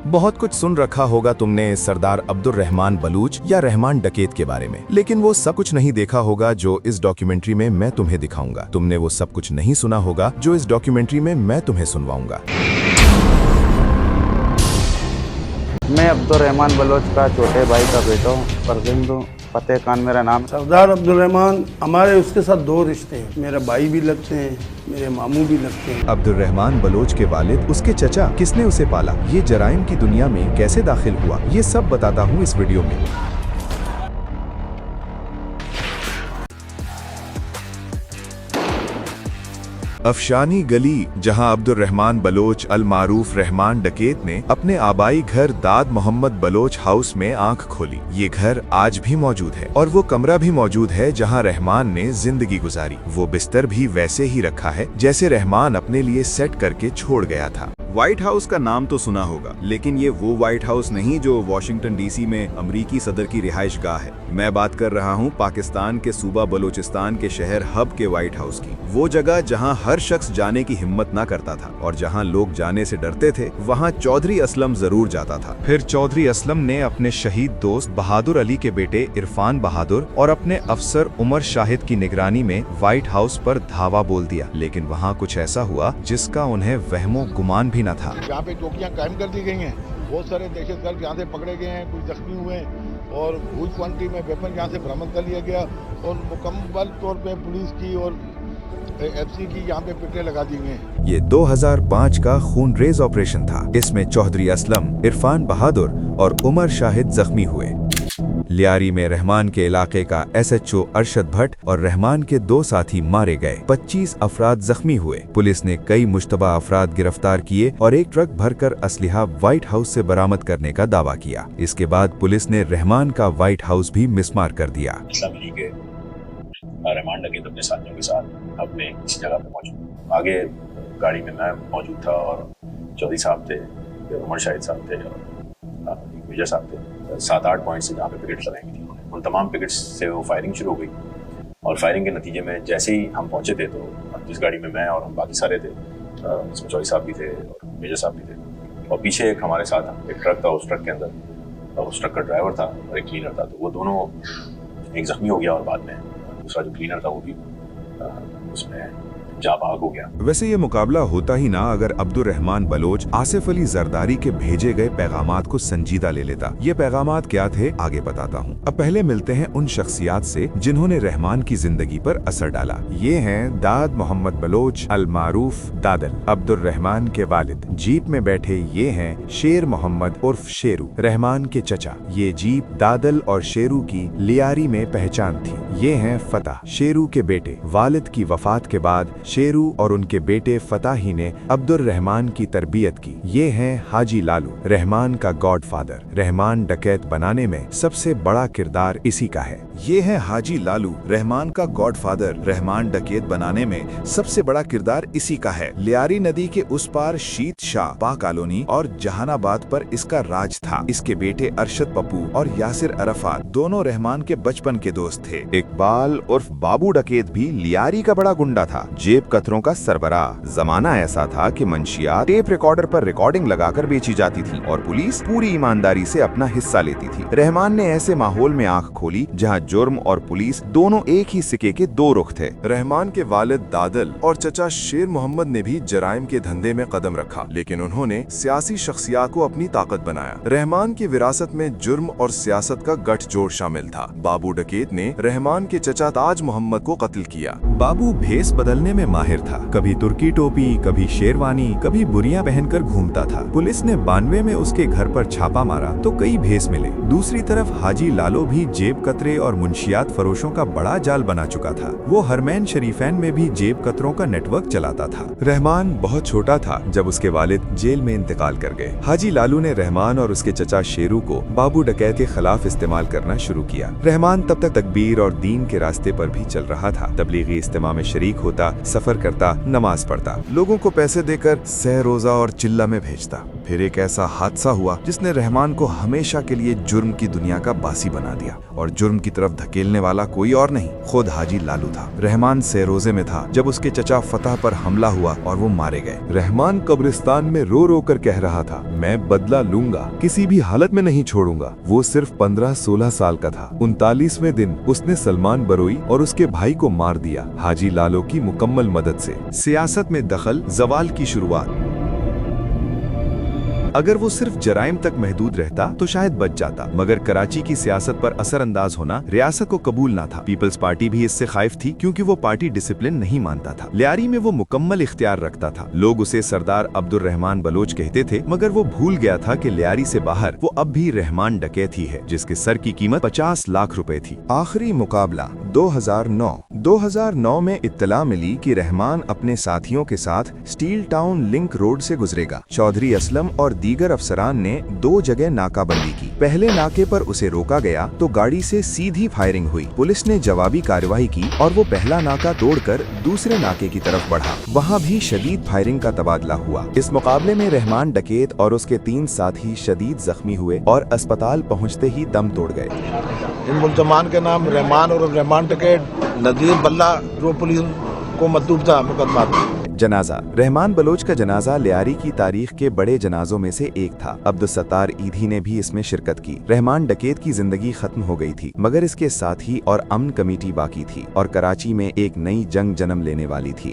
बहुत कुछ सुन रखा होगा तुमने सरदार अब्दुल रहमान बलूच या रहमान डकैत के बारे में, लेकिन वो सब कुछ नहीं देखा होगा जो इस डॉक्यूमेंट्री में मैं तुम्हें दिखाऊंगा। तुमने वो सब कुछ नहीं सुना होगा जो इस डॉक्यूमेंट्री में मैं तुम्हें सुनवाऊंगा। मैं अब्दुल रहमान बलोच का छोटे भाई का बेटा हूँ, परविंद हूँ। फतेह खान मेरा नाम। सरदार अब्दुल रहमान हमारे उसके साथ दो रिश्ते हैं, मेरे भाई भी लगते हैं, मेरे मामू भी लगते हैं। अब्दुल रहमान बलोच के वालिद, उसके चचा, किसने उसे पाला, ये जराइम की दुनिया में कैसे दाखिल हुआ, ये सब बताता हूँ इस वीडियो में। अफशानी गली, जहां अब्दुल रहमान बलोच अल मारूफ रहमान डकैत ने अपने आबाई घर दाद मोहम्मद बलोच हाउस में आंख खोली। ये घर आज भी मौजूद है और वो कमरा भी मौजूद है जहां रहमान ने जिंदगी गुजारी। वो बिस्तर भी वैसे ही रखा है जैसे रहमान अपने लिए सेट करके छोड़ गया था। व्हाइट हाउस का नाम तो सुना होगा, लेकिन ये वो व्हाइट हाउस नहीं जो वॉशिंगटन डीसी में अमरीकी सदर की रिहाइश गाह है। मैं बात कर रहा हूँ पाकिस्तान के सूबा बलूचिस्तान के शहर हब के व्हाइट हाउस की। वो जगह जहाँ हर शख्स जाने की हिम्मत ना करता था और जहाँ लोग जाने से डरते थे, वहाँ चौधरी असलम जरूर जाता था। फिर चौधरी असलम ने अपने शहीद दोस्त बहादुर अली के बेटे इरफान बहादुर और अपने अफसर उमर शाहिद की निगरानी में व्हाइट हाउस पर धावा बोल दिया। लेकिन वहाँ कुछ ऐसा हुआ जिसका उन्हें वहमो गुमान भी न था। यहाँ पे चौकियां कायम कर दी गई हैं, बहुत सारे दहशतगर्द यहाँ से पकड़े गए हैं, कुछ जख्मी हुए हैं और हुई क्वांटिटी में वेपन यहाँ से बरामद कर लिया गया और मुकम्मल तौर पे पुलिस की और एफसी की यहाँ पे पिकेटें लगा दी गई हैं। ये 2005 का खूनरेज ऑपरेशन था। इसमें चौधरी असलम, इरफान बहादुर और उमर शाहिद जख्मी हुए। लियारी में रहमान के इलाके का SHO अरशद भट्ट और रहमान के 2 साथी मारे गए। 25 अफराद जख्मी हुए। पुलिस ने कई मुश्तबा अफराद गिरफ्तार किए और एक ट्रक भरकर असलिहा व्हाइट हाउस से बरामद करने का दावा किया। इसके बाद पुलिस ने रहमान का व्हाइट हाउस भी मिसमार कर दिया। रहमान डकैत अपने साथियों के साथ अपने इस जगह पे मौजूद, आगे गाड़ी में मैं मौजूद था और चौधरी साहब थे, उमर शाहिद साहब थे और मेजर साहब थे। 7-8 पॉइंट से जहाँ पे पिकेट्स लगाई गई थी, उन तमाम पिकेट्स से वो फायरिंग शुरू हो गई और फायरिंग के नतीजे में जैसे ही हम पहुँचे थे तो जिस गाड़ी में मैं और हम बाकी सारे थे, इसमें चौधरी साहब भी थे और मेजर साहब भी थे और पीछे एक हमारे साथ एक ट्रक था। उस ट्रक के अंदर उस ट्रक का ड्राइवर था और एक क्लीनर था। तो वो दोनों, एक जख्मी हो गया और बाद में दूसरा जो क्लीनर था वो भी उसमें जाबाग हो गया। वैसे ये मुकाबला होता ही ना अगर अब्दुल रहमान बलोच आसिफ अली जरदारी के भेजे गए पैगामात को संजीदा ले लेता। ये पैगामात क्या थे आगे बताता हूँ। अब पहले मिलते हैं उन शख्सियात से जिन्होंने रहमान की जिंदगी पर असर डाला। ये हैं दाद मोहम्मद बलोच अल मारूफ दादल, अब्दुल रहमान के वालिद। जीप में बैठे ये हैं शेर मोहम्मद उर्फ शेरू, रहमान के चचा। ये जीप दादल और शेरू की लियारी में पहचान थी। ये हैं फतह, शेरू के बेटे। वालिद की वफात के बाद शेरू और उनके बेटे फतह ही ने अब्दुल रहमान की तरबियत की। ये हैं हाजी लालू, रहमान का गॉडफादर। रहमान डकैत बनाने में सबसे बड़ा किरदार इसी का है। ये है हाजी लालू, रहमान का गॉडफादर। रहमान डकैत बनाने में सबसे बड़ा किरदार इसी का है। लियारी नदी के उस पार शीत शाह पा कॉलोनी और जहानाबाद पर इसका राज था। इसके बेटे अरशद पप्पू और यासिर अरफात दोनों रहमान के बचपन के दोस्त थे। इकबाल उर्फ बाबू डकैत भी लियारी का बड़ा गुंडा था, जेब कतरों का सरबराह। जमाना ऐसा था कि मंशियात टेप रिकॉर्डर पर रिकॉर्डिंग लगाकर बेची जाती थी और पुलिस पूरी ईमानदारी से अपना हिस्सा लेती थी। रहमान ने ऐसे माहौल में आंख खोली जहां जुर्म और पुलिस दोनों एक ही सिक्के के दो रुख थे। रहमान के वालिद दादल और चचा शेर मोहम्मद ने भी जराइम के धंधे में कदम रखा, लेकिन उन्होंने सियासी शख्सियत को अपनी ताकत बनाया। रहमान की विरासत में जुर्म और सियासत का गठजोड़ शामिल था। बाबू डकैत ने रहमान के चचा ताज मोहम्मद को कत्ल किया। बाबू भेस बदलने में माहिर था, कभी तुर्की टोपी, कभी शेरवानी, कभी बुरियां पहनकर घूमता था। पुलिस ने 92 में उसके घर पर छापा मारा तो कई भेस मिले। दूसरी तरफ हाजी लालो भी जेब कतरे और मुंशियात फरोशों का बड़ा जाल बना चुका था। वो हरमैन शरीफैन में भी जेब कतरों का नेटवर्क चलाता था। रहमान बहुत छोटा था जब उसके वालिद जेल में इंतकाल कर गए। हाजी लालू ने रहमान और उसके चचा शेरू को बाबू डकैत के खिलाफ इस्तेमाल करना शुरू किया। रहमान तब तक तकबीर और दीन के रास्ते पर भी चल रहा था। तबलीगी इज्तिमा में शरीक होता, सफर करता, नमाज पढ़ता, लोगों को पैसे देकर सह रोजा और चिल्ला में भेजता। फिर एक ऐसा हादसा हुआ जिसने रहमान को हमेशा के लिए जुर्म की दुनिया का बासी बना दिया, और जुर्म की तरफ धकेलने वाला कोई और नहीं, खुद हाजी लालू था। रहमान सेरोजे में था जब उसके चचा फतह पर हमला हुआ और वो मारे गए। रहमान कब्रिस्तान में रो रो कर कह रहा था, मैं बदला लूंगा, किसी भी हालत में नहीं छोड़ूंगा। वो सिर्फ 15-16 साल का था। 39वें दिन उसने सलमान बरोई और उसके भाई को मार दिया, हाजी लालो की मुकम्मल मदद से। सियासत में दखल, जवाल की शुरुआत। अगर वो सिर्फ जराइम तक महदूद रहता तो शायद बच जाता, मगर कराची की सियासत पर असरअंदाज होना रियासत को कबूल ना था। पीपल्स पार्टी भी इससे खाइफ थी क्योंकि वो पार्टी डिसिप्लिन नहीं मानता था। लियारी में वो मुकम्मल इख्तियार रखता था। लोग उसे सरदार अब्दुर रहमान बलोच कहते थे, मगर वो भूल गया था कि लियारी से बाहर वो अब भी रहमान डकैत ही है, जिसके सर की कीमत 50 लाख रुपए थी। आखिरी मुकाबला 2009 में इत्तला मिली कि रहमान अपने साथियों के साथ स्टील टाउन लिंक रोड से गुजरेगा। चौधरी असलम और दीगर अफसरान ने 2 जगह नाकाबंदी की। पहले नाके पर उसे रोका गया तो गाड़ी से सीधी फायरिंग हुई। पुलिस ने जवाबी कार्रवाई की और वो पहला नाका तोड़कर दूसरे नाके की तरफ बढ़ा। वहाँ भी शदीद फायरिंग का तबादला हुआ। इस मुकाबले में रहमान डकैत और उसके 3 साथी शदीद जख्मी हुए और अस्पताल पहुँचते ही दम तोड़ गए। इन मुल्जमान के नाम रहमान और रहमान डकैत नजीर बल्ला जो पुलिस को मतलूब था मुकदमा। जनाजा। रहमान बलोच का जनाजा लियारी की तारीख के बड़े जनाजों में से एक था। अब्दुलसत्तार ईधी ने भी इसमें शिरकत की। रहमान डकैत की जिंदगी खत्म हो गई थी, मगर इसके साथी और अमन कमेटी बाकी थी और कराची में एक नई जंग जन्म लेने वाली थी।